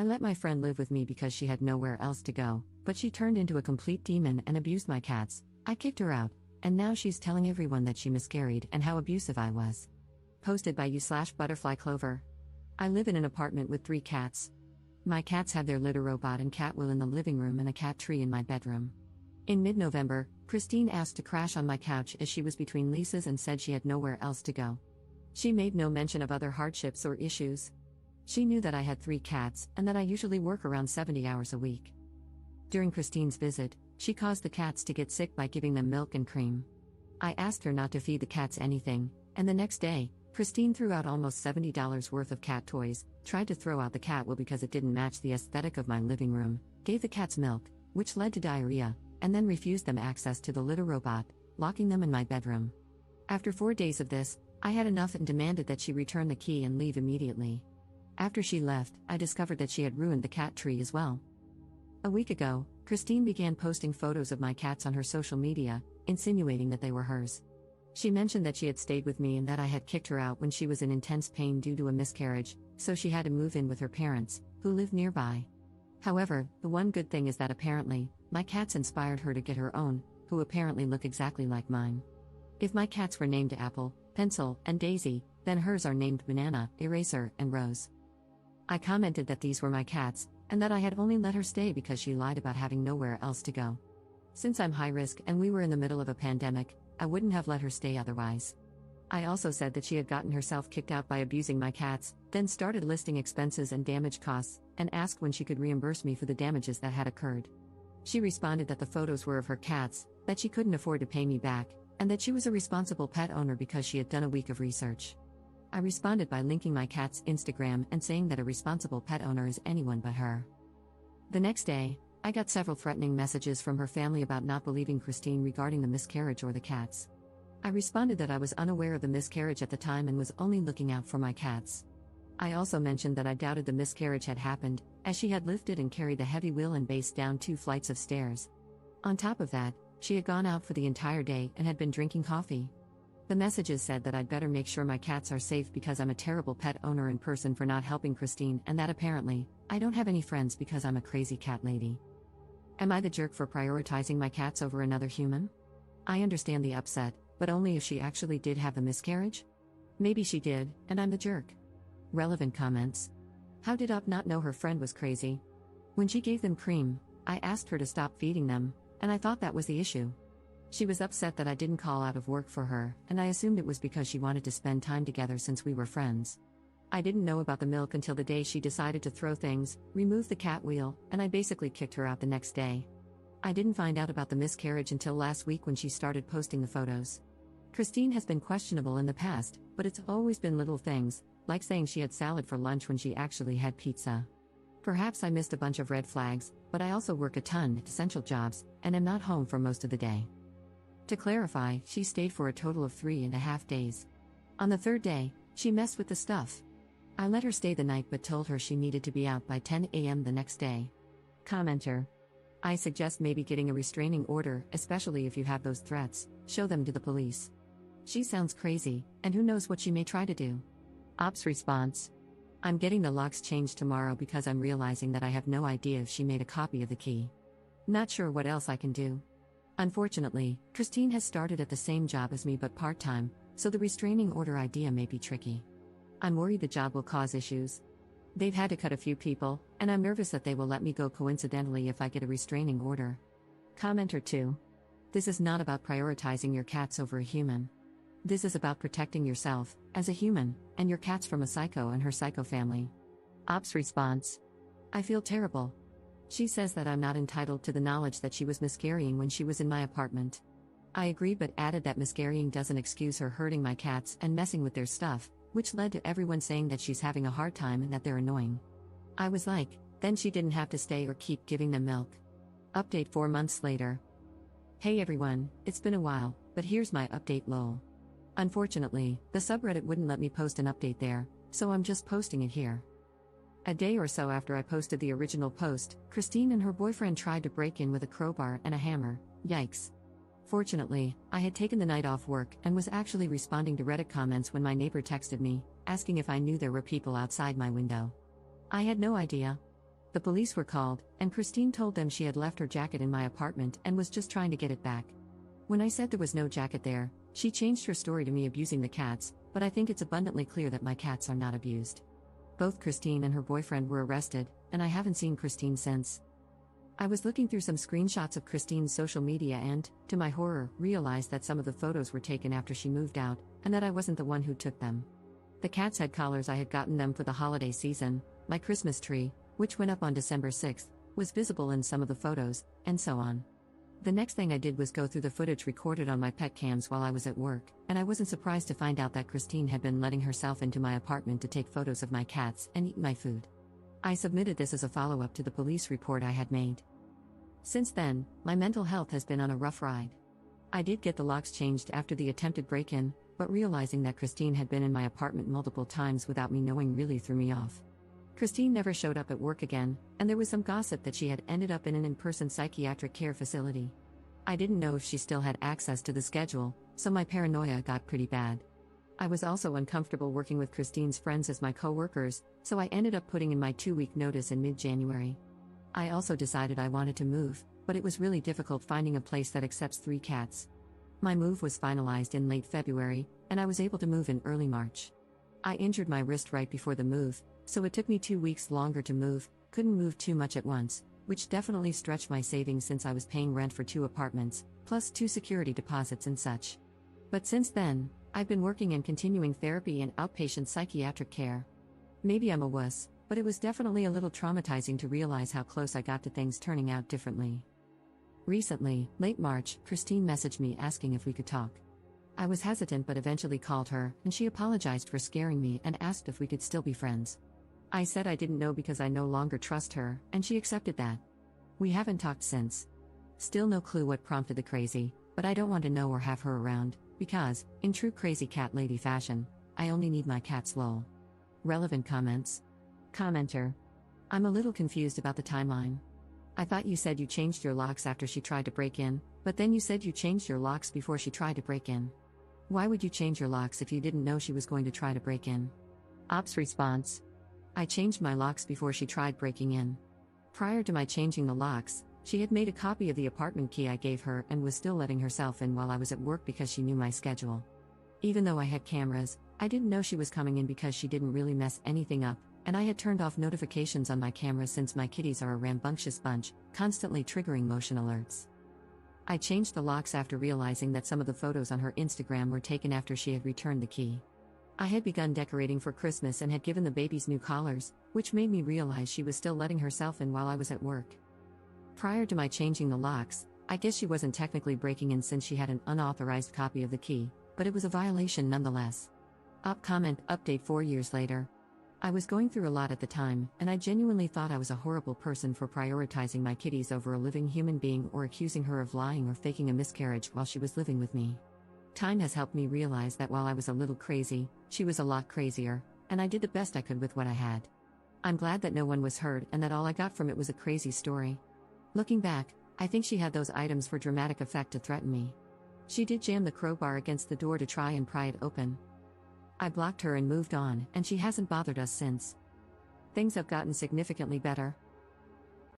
I let my friend live with me because she had nowhere else to go, but she turned into a complete demon and abused my cats. I kicked her out, and now she's telling everyone that she miscarried and how abusive I was. Posted by you/Butterfly Clover. I live in an apartment with 3 cats. My cats have their litter robot and cat wheel in the living room and a cat tree in my bedroom. In mid-November, Christine asked to crash on my couch as she was between leases and said she had nowhere else to go. She made no mention of other hardships or issues. She knew that I had 3 cats and that I usually work around 70 hours a week. During Christine's visit, she caused the cats to get sick by giving them milk and cream. I asked her not to feed the cats anything, and the next day, Christine threw out almost $70 worth of cat toys, tried to throw out the cat wheel because it didn't match the aesthetic of my living room, gave the cats milk, which led to diarrhea, and then refused them access to the litter robot, locking them in my bedroom. After 4 days of this, I had enough and demanded that she return the key and leave immediately. After she left, I discovered that she had ruined the cat tree as well. A week ago, Christine began posting photos of my cats on her social media, insinuating that they were hers. She mentioned that she had stayed with me and that I had kicked her out when she was in intense pain due to a miscarriage, so she had to move in with her parents, who live nearby. However, the one good thing is that apparently, my cats inspired her to get her own, who apparently look exactly like mine. If my cats were named Apple, Pencil, and Daisy, then hers are named Banana, Eraser, and Rose. I commented that these were my cats, and that I had only let her stay because she lied about having nowhere else to go. Since I'm high risk and we were in the middle of a pandemic, I wouldn't have let her stay otherwise. I also said that she had gotten herself kicked out by abusing my cats, then started listing expenses and damage costs, and asked when she could reimburse me for the damages that had occurred. She responded that the photos were of her cats, that she couldn't afford to pay me back, and that she was a responsible pet owner because she had done a week of research. I responded by linking my cat's Instagram and saying that a responsible pet owner is anyone but her. The next day, I got several threatening messages from her family about not believing Christine regarding the miscarriage or the cats. I responded that I was unaware of the miscarriage at the time and was only looking out for my cats. I also mentioned that I doubted the miscarriage had happened, as she had lifted and carried the heavy wheel and base down 2 flights of stairs. On top of that, she had gone out for the entire day and had been drinking coffee. The messages said that I'd better make sure my cats are safe because I'm a terrible pet owner in person for not helping Christine, and that apparently, I don't have any friends because I'm a crazy cat lady. Am I the jerk for prioritizing my cats over another human? I understand the upset, but only if she actually did have the miscarriage? Maybe she did, and I'm the jerk. Relevant comments. How did Up not know her friend was crazy? When she gave them cream, I asked her to stop feeding them, and I thought that was the issue. She was upset that I didn't call out of work for her, and I assumed it was because she wanted to spend time together since we were friends. I didn't know about the milk until the day she decided to throw things, remove the cat wheel, and I basically kicked her out the next day. I didn't find out about the miscarriage until last week when she started posting the photos. Christine has been questionable in the past, but it's always been little things, like saying she had salad for lunch when she actually had pizza. Perhaps I missed a bunch of red flags, but I also work a ton, essential jobs, and am not home for most of the day. To clarify, she stayed for a total of 3.5 days. On the 3rd day, she messed with the stuff. I let her stay the night but told her she needed to be out by 10 a.m. the next day. Commenter. I suggest maybe getting a restraining order, especially if you have those threats, show them to the police. She sounds crazy, and who knows what she may try to do. Ops response. I'm getting the locks changed tomorrow because I'm realizing that I have no idea if she made a copy of the key. Not sure what else I can do. Unfortunately, Christine has started at the same job as me but part-time, so the restraining order idea may be tricky. I'm worried the job will cause issues. They've had to cut a few people, and I'm nervous that they will let me go coincidentally if I get a restraining order. Commenter 2. This is not about prioritizing your cats over a human. This is about protecting yourself, as a human, and your cats from a psycho and her psycho family. Ops response. I feel terrible. She says that I'm not entitled to the knowledge that she was miscarrying when she was in my apartment. I agreed but added that miscarrying doesn't excuse her hurting my cats and messing with their stuff, which led to everyone saying that she's having a hard time and that they're annoying. I was like, then she didn't have to stay or keep giving them milk. Update 4 months later. Hey everyone, it's been a while, but here's my update lol. Unfortunately, the subreddit wouldn't let me post an update there, so I'm just posting it here. A day or so after I posted the original post, Christine and her boyfriend tried to break in with a crowbar and a hammer. Yikes. Fortunately, I had taken the night off work and was actually responding to Reddit comments when my neighbor texted me, asking if I knew there were people outside my window. I had no idea. The police were called, and Christine told them she had left her jacket in my apartment and was just trying to get it back. When I said there was no jacket there, she changed her story to me abusing the cats, but I think it's abundantly clear that my cats are not abused. Both Christine and her boyfriend were arrested, and I haven't seen Christine since. I was looking through some screenshots of Christine's social media and, to my horror, realized that some of the photos were taken after she moved out, and that I wasn't the one who took them. The cats had collars I had gotten them for the holiday season, my Christmas tree, which went up on December 6th, was visible in some of the photos, and so on. The next thing I did was go through the footage recorded on my pet cams while I was at work, and I wasn't surprised to find out that Christine had been letting herself into my apartment to take photos of my cats and eat my food. I submitted this as a follow-up to the police report I had made. Since then, my mental health has been on a rough ride. I did get the locks changed after the attempted break-in, but realizing that Christine had been in my apartment multiple times without me knowing really threw me off. Christine never showed up at work again, and there was some gossip that she had ended up in an in-person psychiatric care facility. I didn't know if she still had access to the schedule, so my paranoia got pretty bad. I was also uncomfortable working with Christine's friends as my co-workers, so I ended up putting in my 2-week notice in mid-January. I also decided I wanted to move, but it was really difficult finding a place that accepts 3 cats. My move was finalized in late February, and I was able to move in early March. I injured my wrist right before the move, so it took me 2 weeks longer to move, couldn't move too much at once, which definitely stretched my savings since I was paying rent for 2 apartments, plus 2 security deposits and such. But since then, I've been working and continuing therapy and outpatient psychiatric care. Maybe I'm a wuss, but it was definitely a little traumatizing to realize how close I got to things turning out differently. Recently, late March, Christine messaged me asking if we could talk. I was hesitant but eventually called her, and she apologized for scaring me and asked if we could still be friends. I said I didn't know because I no longer trust her, and she accepted that. We haven't talked since. Still no clue what prompted the crazy, but I don't want to know or have her around, because, in true crazy cat lady fashion, I only need my cats lol. Relevant comments. Commenter. I'm a little confused about the timeline. I thought you said you changed your locks after she tried to break in, but then you said you changed your locks before she tried to break in. Why would you change your locks if you didn't know she was going to try to break in? Ops response. I changed my locks before she tried breaking in. Prior to my changing the locks, she had made a copy of the apartment key I gave her and was still letting herself in while I was at work because she knew my schedule. Even though I had cameras, I didn't know she was coming in because she didn't really mess anything up, and I had turned off notifications on my camera since my kitties are a rambunctious bunch, constantly triggering motion alerts. I changed the locks after realizing that some of the photos on her Instagram were taken after she had returned the key. I had begun decorating for Christmas and had given the babies new collars, which made me realize she was still letting herself in while I was at work. Prior to my changing the locks, I guess she wasn't technically breaking in since she had an unauthorized copy of the key, but it was a violation nonetheless. Comment update 4 years later. I was going through a lot at the time, and I genuinely thought I was a horrible person for prioritizing my kitties over a living human being or accusing her of lying or faking a miscarriage while she was living with me. Time has helped me realize that while I was a little crazy, she was a lot crazier, and I did the best I could with what I had. I'm glad that no one was hurt and that all I got from it was a crazy story. Looking back, I think she had those items for dramatic effect to threaten me. She did jam the crowbar against the door to try and pry it open. I blocked her and moved on, and she hasn't bothered us since. Things have gotten significantly better.